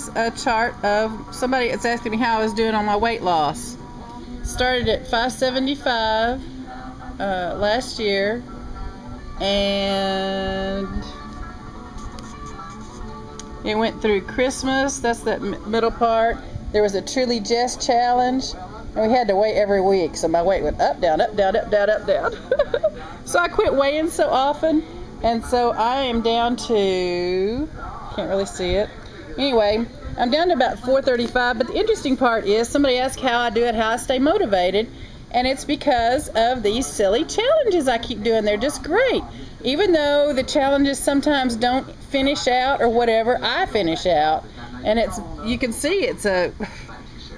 is a chart of somebody that's asking me how I was doing on my weight loss. Started at 575 last year, and it went through Christmas. That's that middle part. There was a Truly Jess challenge, and we had to weigh every week, so my weight went up, down, up, down, up, down, up, down. So I quit weighing so often, and so I am down to, can't really see it. Anyway, I'm down to about 435, but the interesting part is somebody asked how I do it, how I stay motivated, and it's because of these silly challenges I keep doing. They're just great. Even though the challenges sometimes don't finish out or whatever, I finish out. And it's, you can see it's a,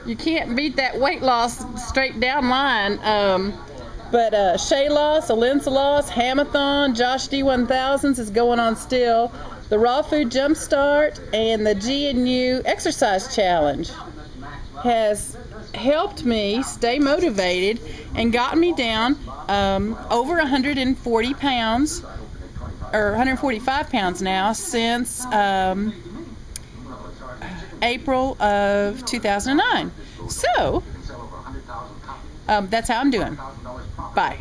you can't beat that weight loss straight down line. But Shay Loss, Alyssa Loss, Hamathon, Josh D1000s is going on still. The Raw Food Jumpstart and the GNU Exercise Challenge has helped me stay motivated and gotten me down over 140 pounds, or 145 pounds now, since April of 2009. So, that's how I'm doing. Bye.